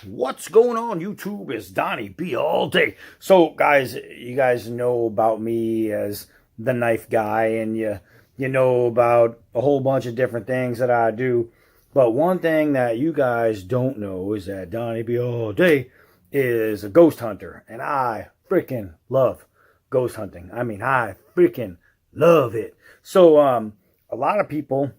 What's going on YouTube? Is Donnie B all day. So guys, you guys know about me as the knife guy, and you know about a whole bunch of different things that I do. But one thing that you guys don't know is that Donnie B all day is a ghost hunter, and I freaking love ghost hunting. I mean, I freaking love it. So a lot of people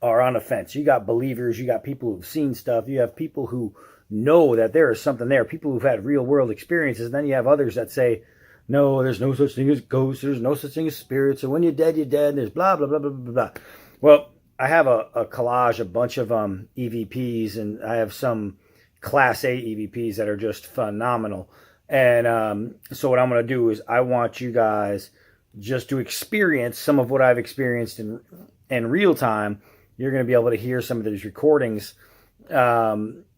are on the fence. You got believers, you got people who've seen stuff, you have people who know that there is something there, people who've had real world experiences, and then you have others that say, no, there's no such thing as ghosts, there's no such thing as spirits, and when you're dead, there's blah, blah, blah, blah, blah, blah. Well, I have a collage, a bunch of EVPs, and I have some Class A EVPs that are just phenomenal. And so what I'm going to do is I want you guys just to experience some of what I've experienced in real time. You're going to be able to hear some of these recordings.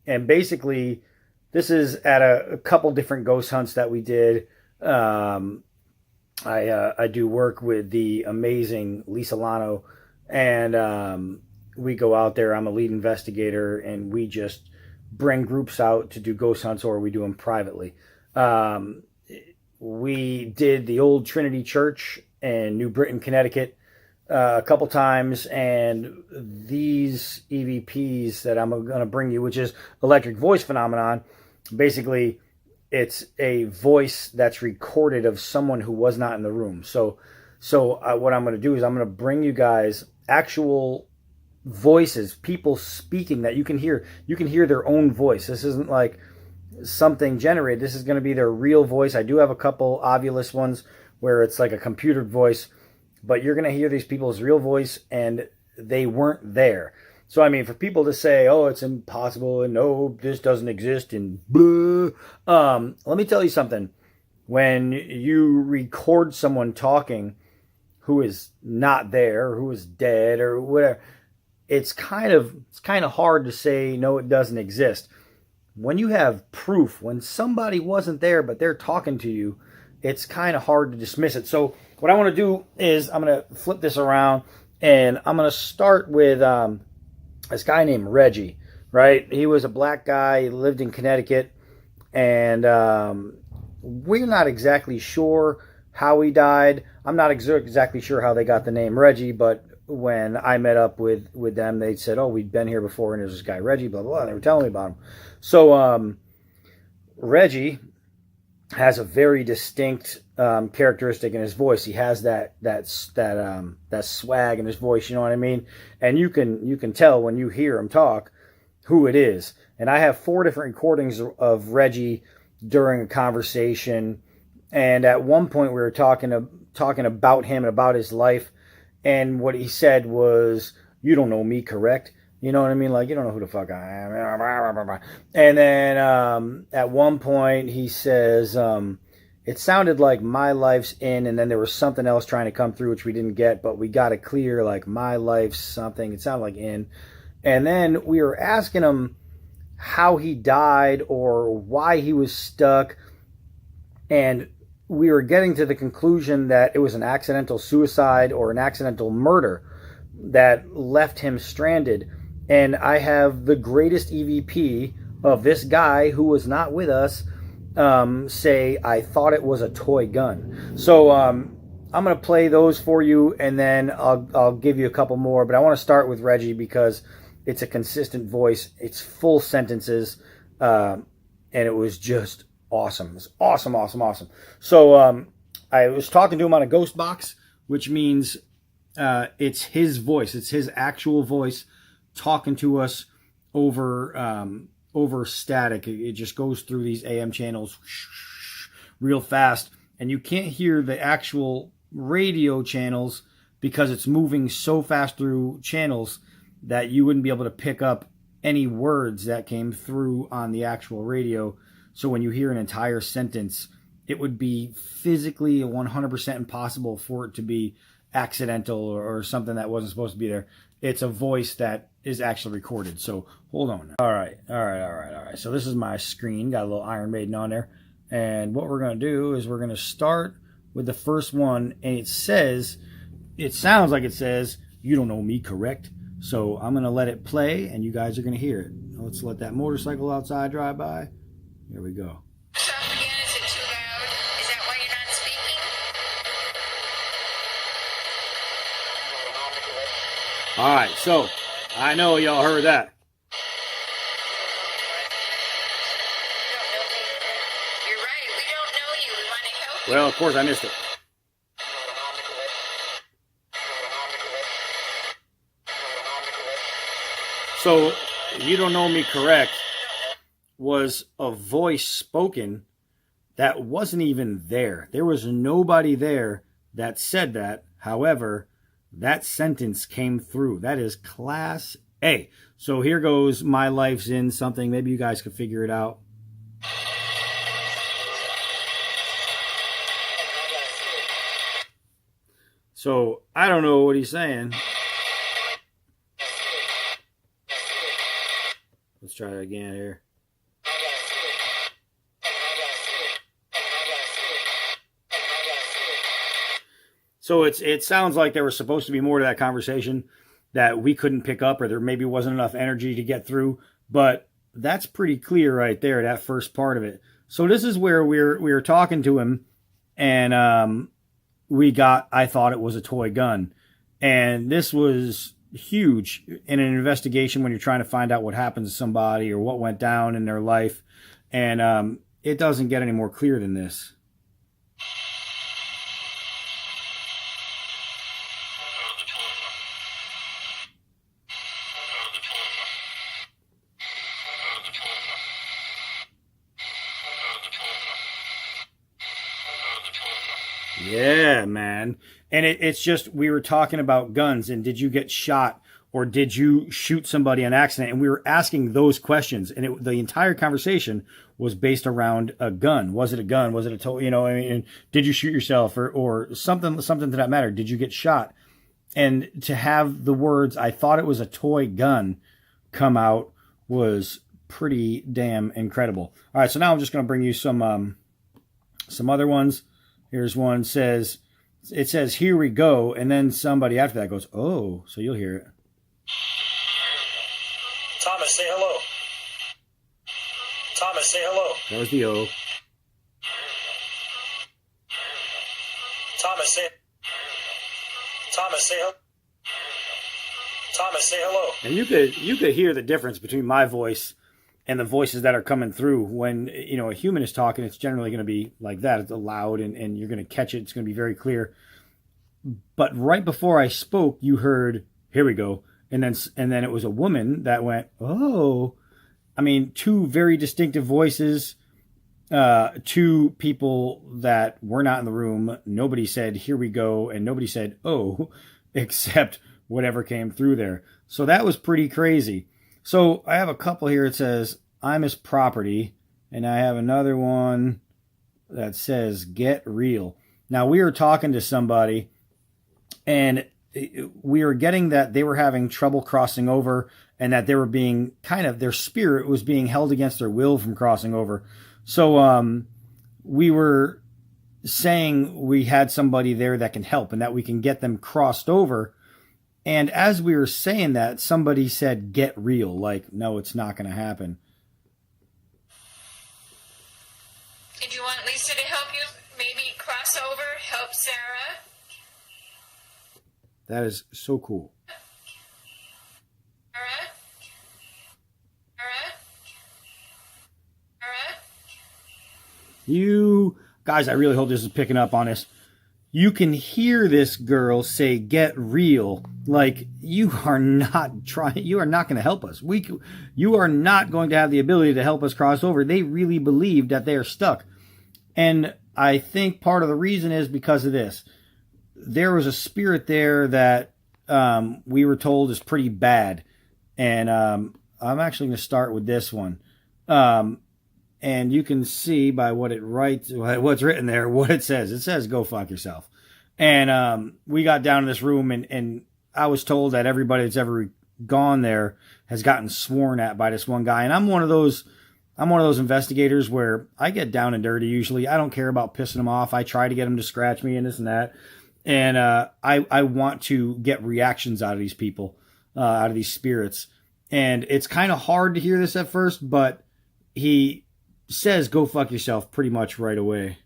And basically, this is at a couple different ghost hunts that we did. I do work with the amazing Lisa Lano, and we go out there. I'm a lead investigator, and we just bring groups out to do ghost hunts, or we do them privately. We did the old Trinity Church in New Britain, Connecticut, a couple times, and these EVPs that I'm going to bring you, which is electric voice phenomenon, basically it's a voice that's recorded of someone who was not in the room. So what I'm going to do is I'm going to bring you guys actual voices, people speaking that you can hear. You can hear their own voice. This isn't like something generated. This is going to be their real voice. I do have a couple Ovilus ones where it's like a computered voice, but you're going to hear these people's real voice, and they weren't there. So, I mean, for people to say, oh, it's impossible, and no, this doesn't exist, and blah, let me tell you something. When you record someone talking who is not there, who is dead, or whatever, it's kind of hard to say, no, it doesn't exist. When you have proof, when somebody wasn't there, but they're talking to you, it's kind of hard to dismiss it. So what I want to do is I'm going to flip this around, and I'm going to start with this guy named Reggie, right? He was a black guy. He lived in Connecticut, and we're not exactly sure how he died. I'm not exactly sure how they got the name Reggie, but when I met up with them, they said, oh, we'd been here before, and there's this guy Reggie, blah, blah, blah. They were telling me about him. So Reggie has a very distinct characteristic in his voice. He has that swag in his voice, you know what I mean? And you can tell when you hear him talk who it is. And I have 4 different recordings of Reggie during a conversation. And at one point we were talking about him and about his life. And what he said was, "You don't know me, correct?" You know what I mean? Like, you don't know who the fuck I am. And then at one point he says, it sounded like my life's in, and then there was something else trying to come through, which we didn't get, but we got it clear, like my life's something. It sounded like in. And then we were asking him how he died or why he was stuck. And we were getting to the conclusion that it was an accidental suicide or an accidental murder that left him stranded. And I have the greatest EVP of this guy who was not with us say, I thought it was a toy gun. So I'm going to play those for you, and then I'll give you a couple more. But I want to start with Reggie because it's a consistent voice. It's full sentences, and it was just awesome. It was awesome, awesome, awesome. So I was talking to him on a ghost box, which means it's his voice. It's his actual voice talking to us over static. It just goes through these AM channels real fast, and you can't hear the actual radio channels because it's moving so fast through channels that you wouldn't be able to pick up any words that came through on the actual radio. So when you hear an entire sentence, it would be physically 100% impossible for it to be accidental or something that wasn't supposed to be there. It's a voice that is actually recorded. So hold on. All right. So this is my screen. Got a little Iron Maiden on there. And what we're going to do is we're going to start with the first one. And it sounds like it says, "You don't know me, correct?" So I'm going to let it play, and you guys are going to hear it. Let's let that motorcycle outside drive by. Here we go. Stop again. Is it too loud? Is that why you're not speaking? All right, so I know y'all heard that. You're right. We don't know you. We want to help you. Well, of course I missed it. So, you don't know me correct was a voice spoken that wasn't even there. There was nobody there that said that. However, that sentence came through. That is class A. So here goes My Life's in Something. Maybe you guys could figure it out. So I don't know what he's saying. Let's try it again here. So it sounds like there was supposed to be more to that conversation that we couldn't pick up, or there maybe wasn't enough energy to get through. But that's pretty clear right there, that first part of it. So this is where we were talking to him, and I thought it was a toy gun. And this was huge in an investigation when you're trying to find out what happened to somebody or what went down in their life. And it doesn't get any more clear than this. Yeah, man. And it's just, we were talking about guns and did you get shot or did you shoot somebody on accident? And we were asking those questions, and the entire conversation was based around a gun. Was it a gun? Was it a toy? You know, I mean, did you shoot yourself or something to that matter? Did you get shot? And to have the words, I thought it was a toy gun, come out was pretty damn incredible. All right, so now I'm just going to bring you some other ones. Here's one says, it says, here we go. And then somebody after that goes, oh, so you'll hear it. Thomas, say hello. Thomas, say hello. That was the O. Thomas, say hello. Thomas, say hello. And you could hear the difference between my voice and the voices that are coming through. When, you know, a human is talking, it's generally going to be like that. It's loud and you're going to catch it. It's going to be very clear. But right before I spoke, you heard, here we go. And then it was a woman that went, oh. I mean, two very distinctive voices, two people that were not in the room. Nobody said, here we go. And nobody said, oh, except whatever came through there. So that was pretty crazy. So I have a couple here. It says, I'm his property. And I have another one that says, get real. Now, we were talking to somebody, and we were getting that they were having trouble crossing over, and that they were being their spirit was being held against their will from crossing over. So we were saying we had somebody there that can help and that we can get them crossed over. And as we were saying that, somebody said, get real. Like, no, it's not going to happen. Did you want Lisa to help you maybe cross over, help Sarah? That is so cool. Sarah? You guys, I really hope this is picking up on this. You can hear this girl say, get real. Like, you are not going to help us. You are not going to have the ability to help us cross over. They really believe that they are stuck. And I think part of the reason is because of this. There was a spirit there that we were told is pretty bad. And I'm actually going to start with this one. And you can see by what it writes, what's written there, what it says. It says, go fuck yourself. And we got down in this room, and I was told that everybody that's ever gone there has gotten sworn at by this one guy. And I'm one of those investigators where I get down and dirty usually. I don't care about pissing them off. I try to get them to scratch me and this and that. And I want to get reactions out of these people, out of these spirits. And it's kind of hard to hear this at first, but he says, "Go fuck yourself," pretty much right away.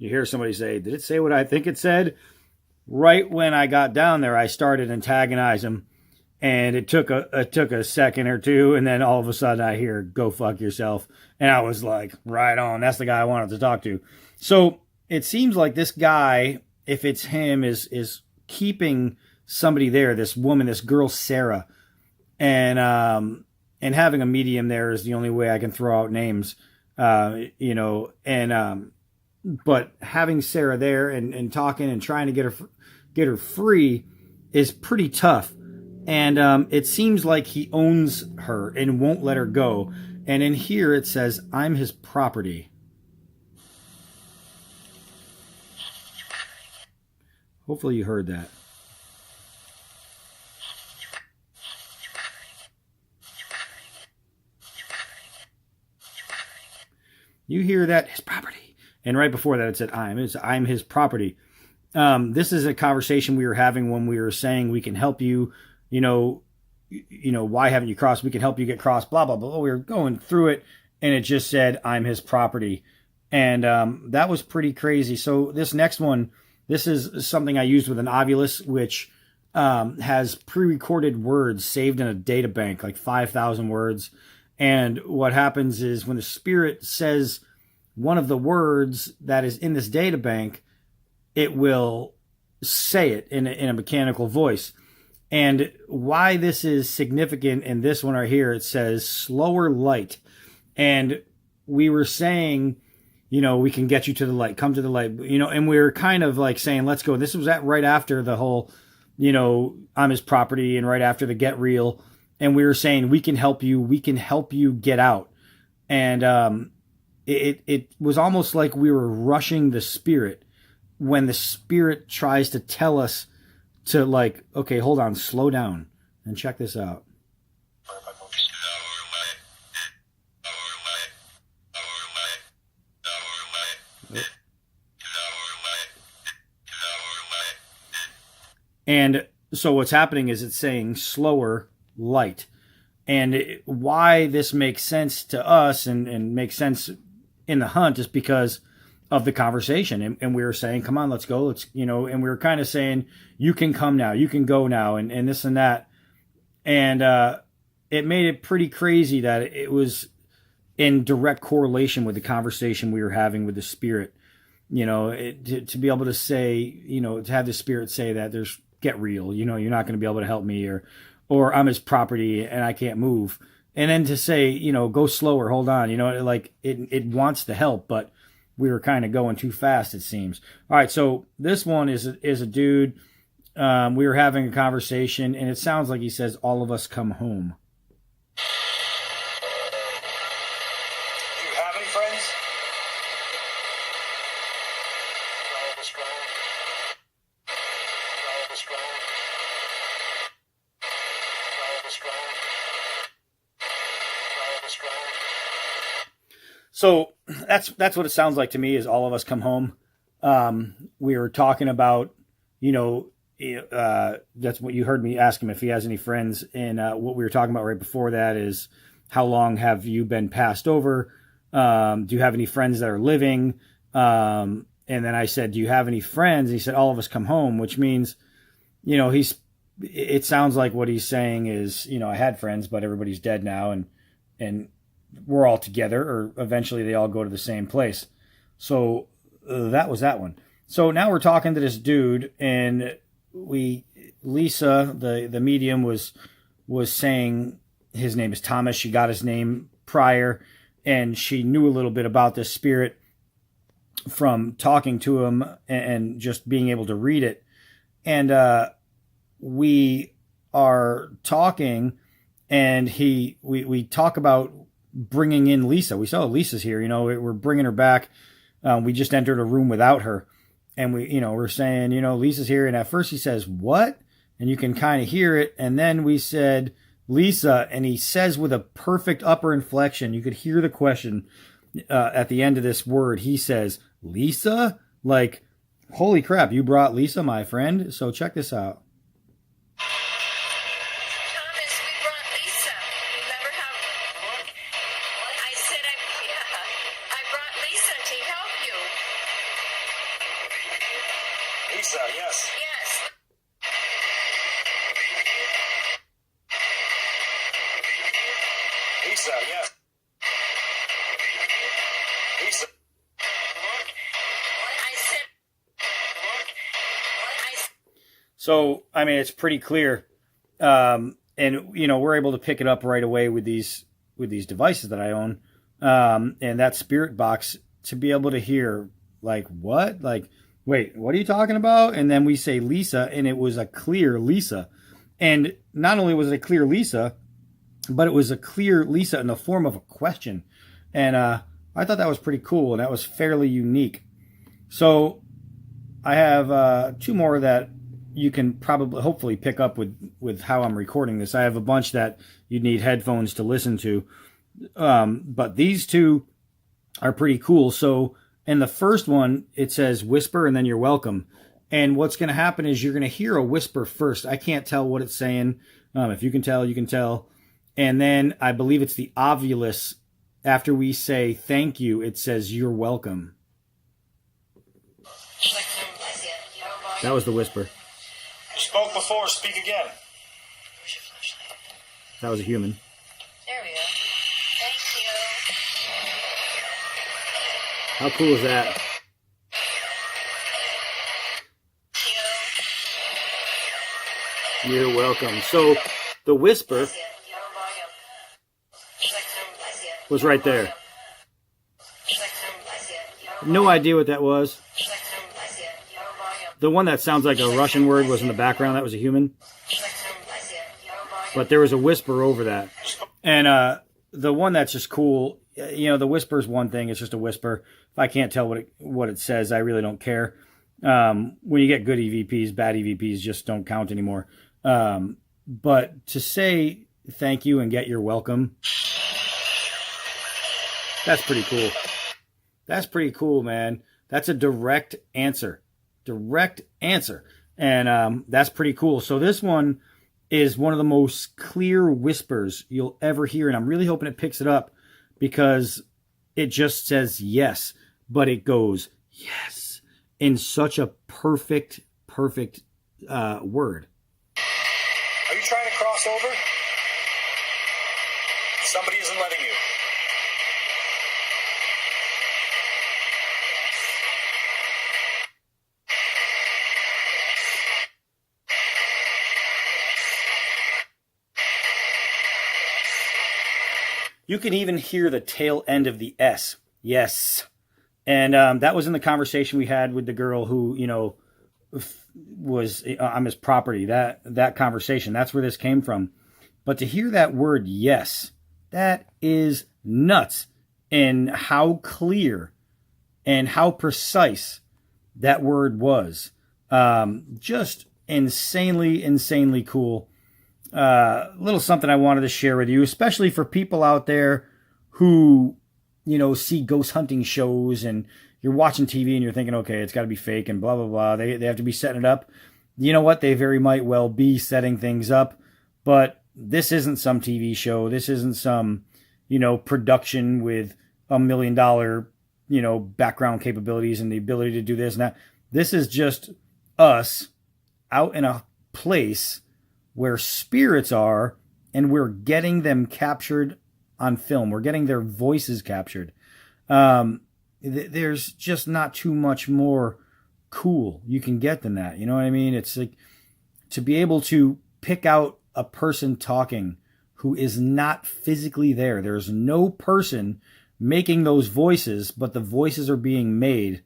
You hear somebody say, "Did it say what I think it said?" Right when I got down there, I started to antagonize him, and it took a second or two, and then all of a sudden I hear, "Go fuck yourself," and I was like, right on. That's the guy I wanted to talk to. So it seems like this guy, if it's him, is keeping somebody there. This woman, this girl Sarah, and having a medium there is the only way I can throw out names. But having Sarah there and talking and trying to get her free is pretty tough. And it seems like he owns her and won't let her go. And in here it says, "I'm his property." Hopefully you heard that. You hear that? His property. And right before that, it said, I'm his property. This is a conversation we were having when we were saying, we can help you, why haven't you crossed? We can help you get crossed, blah, blah, blah. We were going through it, and it just said, "I'm his property." And that was pretty crazy. So this next one, this is something I used with an Ovilus, which has pre-recorded words saved in a data bank, like 5,000 words. And what happens is when the spirit says one of the words that is in this data bank, it will say it in a mechanical voice. And why this is significant in this one right here, it says slower light. And we were saying, we can get you to the light, come to the light, and we were kind of like saying, let's go. This was right after the whole, I'm his property, and right after the get real. And we were saying, we can help you get out. And it was almost like we were rushing the spirit when the spirit tries to tell us to, like, okay, hold on, slow down and check this out. And so what's happening is it's saying slower light. And why this makes sense to us and makes sense in the hunt is because of the conversation. And we were saying, come on, let's go. And we were kind of saying, you can come now, you can go now, and this and that. And it made it pretty crazy that it was in direct correlation with the conversation we were having with the spirit. To be able to say, to have the spirit say that there's get real, you're not going to be able to help me, or I'm his property and I can't move. And then to say, go slower, hold on, like it wants to help, but we were kind of going too fast, it seems. All right. So this one is a dude. We were having a conversation and it sounds like he says, "All of us come home." Do you have any friends? So that's what it sounds like to me, is all of us come home. We were talking about, that's what you heard me ask him if he has any friends. And what we were talking about right before that is, how long have you been passed over? Do you have any friends that are living? And then I said, do you have any friends? He said, all of us come home, which means, it sounds like what he's saying is, I had friends, but everybody's dead now. And we're all together, or eventually they all go to the same place. So that was that one. So now we're talking to this dude, and Lisa, the medium, was saying his name is Thomas. She got his name prior, and she knew a little bit about this spirit from talking to him and just being able to read it. And we are talking, and we talk about bringing in Lisa. We saw Lisa's here, we're bringing her back. We just entered a room without her, and we're saying, Lisa's here. And at first he says, "What?" And you can kind of hear it. And then we said, Lisa, and he says with a perfect upper inflection, you could hear the question at the end of this word. He says, Lisa? Like, holy crap, you brought Lisa, my friend? So check this out. Thomas, we brought Lisa. Remember how I said I brought Lisa to help you. Lisa, yes. Yes. Lisa, yes. Lisa. I said So, I mean, it's pretty clear. And, you know, we're able to pick it up right away with these devices that I own. And that spirit box, to be able to hear, like, what? Like, wait, what are you talking about? And then we say Lisa, and it was a clear Lisa. And not only was it a clear Lisa, but it was a clear Lisa in the form of a question. And I thought that was pretty cool, and that was fairly unique. So I have two more that you can probably, hopefully, pick up with how I'm recording this. I have a bunch that you'd need headphones to listen to. But these two are pretty cool. So in the first one, it says whisper and then you're welcome. And what's going to happen is you're going to hear a whisper first. I can't tell what it's saying. If you can tell, you can tell. And then I believe it's the Ovilus. After we say thank you, it says you're welcome. That was the whisper. You spoke before, speak again. Where's your flashlight? That was a human. There we go. Thank you. How cool is that? You're welcome. So the whisper was right there. No idea what that was. The one that sounds like a Russian word was in the background. That was a human. But there was a whisper over that. And the one that's just cool, you know, the whisper is one thing. It's just a whisper. If I can't tell what it says, I really don't care. When you get good EVPs, bad EVPs just don't count anymore. But to say thank you and get your welcome, that's pretty cool. That's pretty cool, man. That's a direct answer. Direct answer. And that's pretty cool. So this one is one of the most clear whispers you'll ever hear. And I'm really hoping it picks it up because it just says yes, but it goes yes in such a perfect word. Are you trying to cross over? Somebody isn't letting you. You can even hear the tail end of the S. Yes. And that was in the conversation we had with the girl who, you know, was on his property. That conversation, that's where this came from. But to hear that word yes, that is nuts in how clear and how precise that word was. Just insanely cool. Little something I wanted to share with you, especially for people out there who, you know, see ghost hunting shows and you're watching TV and you're thinking, okay, it's got to be fake and blah, blah, blah. They have to be setting it up. You know what? They very might well be setting things up, but this isn't some TV show. This isn't some, you know, production with $1 million, you know, background capabilities and the ability to do this and that. This is just us out in a place where spirits are, and we're getting them captured on film. We're getting their voices captured. There's just not too much more cool you can get than that. You know what I mean? It's like to be able to pick out a person talking who is not physically there. There's no person making those voices, but the voices are being made.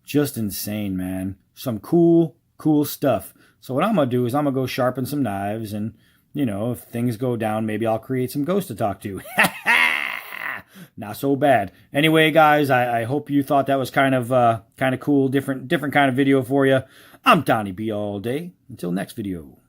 Just insane, man. Some cool stuff. So what I'm going to do is I'm going to go sharpen some knives and, you know, if things go down, maybe I'll create some ghosts to talk to. Not so bad. Anyway, guys, I hope you thought that was kind of cool, different kind of video for you. I'm Donnie B all day. Until next video.